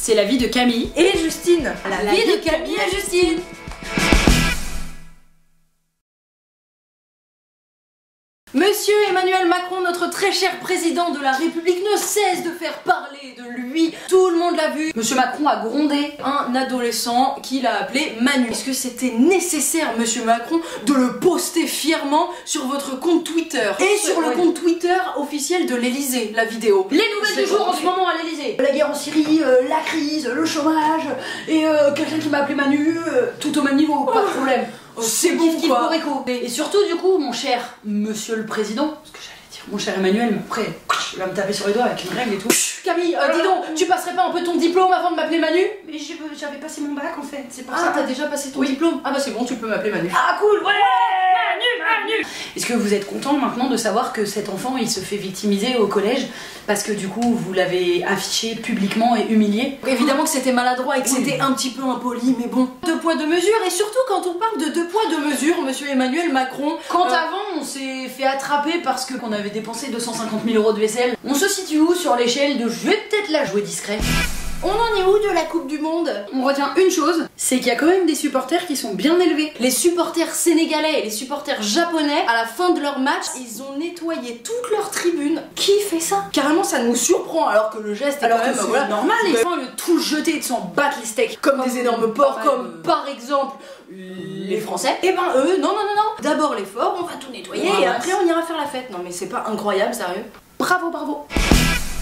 c'est la vie de Camille et Justine. La vie de Camille et Justine. Monsieur Emmanuel Macron, notre très cher président de la République, ne cesse de faire parler de lui. Tout le monde l'a vu. Monsieur Macron a grondé un adolescent qu'il a appelé Manu. Est-ce que c'était nécessaire, monsieur Macron, de le poster fièrement sur votre compte Twitter et sur le compte Twitter officiel de l'Elysée, la vidéo? Les nouvelles du jour en ce moment à l'Elysée. La guerre en Syrie, la crise, le chômage, et quelqu'un qui m'a appelé Manu, tout au même niveau, pas de problème. C'est bon quoi. Et surtout du coup, mon cher monsieur le président, ce que j'allais dire, mon cher Emmanuel, mais après, il va me taper sur les doigts avec une règle et tout. Camille, dis donc, tu passerais pas un peu ton diplôme avant de m'appeler Manu? Mais j'avais passé mon bac en fait, c'est pour ça. Ah, t'as déjà passé ton diplôme? Ah bah c'est bon, tu peux m'appeler Manu. Ah cool, ouais, Manu. Est-ce que vous êtes content maintenant de savoir que cet enfant il se fait victimiser au collège parce que du coup vous l'avez affiché publiquement et humilié? Évidemment que c'était maladroit et que c'était un petit peu impoli, mais bon. 2 poids 2 mesures, et surtout quand on parle de 2 poids 2 mesures, monsieur Emmanuel Macron, quand avant on s'est fait attraper parce qu'on avait dépensé 250 000 € de vaisselle, on se situe où sur l'échelle de je vais peut-être la jouer discret? On en est où de la Coupe du Monde? On retient une chose, c'est qu'il y a quand même des supporters qui sont bien élevés. Les supporters sénégalais et les supporters japonais, à la fin de leur match, ils ont nettoyé toute leur tribune. Qui fait ça? Carrément ça nous surprend alors que le geste est quand même voilà, normal. Les gens le tout jeter et de s'en battre les steaks comme des énormes porcs, comme par exemple les Français. Et ben eux, non. D'abord les forts, on va tout nettoyer et après on ira faire la fête. Non mais c'est pas incroyable, sérieux? Bravo.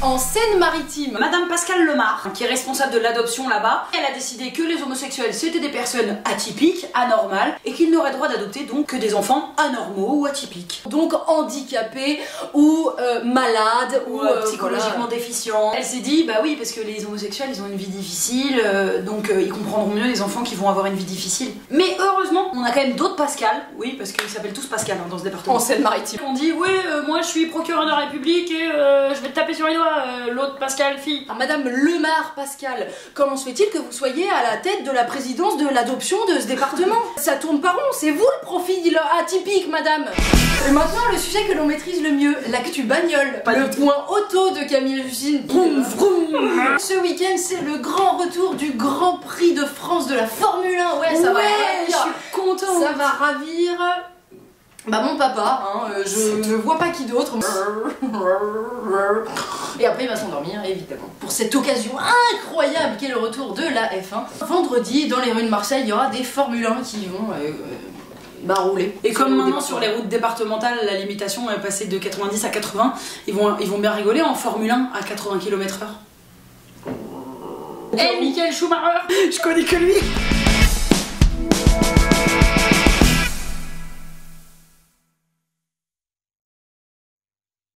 En Seine-Maritime, Madame Pascale Lemar, qui est responsable de l'adoption là-bas, elle a décidé que les homosexuels c'était des personnes atypiques, anormales, et qu'ils n'auraient droit d'adopter donc que des enfants anormaux ou atypiques. Donc handicapés ou malades ou psychologiquement déficients. Elle s'est dit bah oui parce que les homosexuels ils ont une vie difficile, donc ils comprendront mieux les enfants qui vont avoir une vie difficile. Mais heureusement on a quand même d'autres Pascal, oui parce qu'ils s'appellent tous Pascal dans ce département. En Seine-Maritime. On dit oui moi je suis procureur de la République et je vais te taper sur les doigts. L'autre Pascal fille. Alors, Madame Lemar Pascal, comment se fait-il que vous soyez à la tête de la présidence de l'adoption de ce département? Ça tourne pas rond, c'est vous le profil atypique, madame. Et maintenant, le sujet que l'on maîtrise le mieux, l'actu bagnole. Le point auto de Camille et Justine. Vroom, vroom. Ce week-end, c'est le grand retour du Grand Prix de France de la Formule 1. Ouais, ça va ravir. Je suis contente. Ça va ravir. Bah mon papa, je ne vois pas qui d'autre. Et après il va s'endormir évidemment. Pour cette occasion incroyable qu'est le retour de la F1. Vendredi dans les rues de Marseille il y aura des Formule 1 qui vont rouler. Et comme maintenant sur les routes départementales la limitation est passée de 90 à 80, ils vont bien rigoler en Formule 1 à 80 km/h. Hey Michael Schumacher, je connais que lui.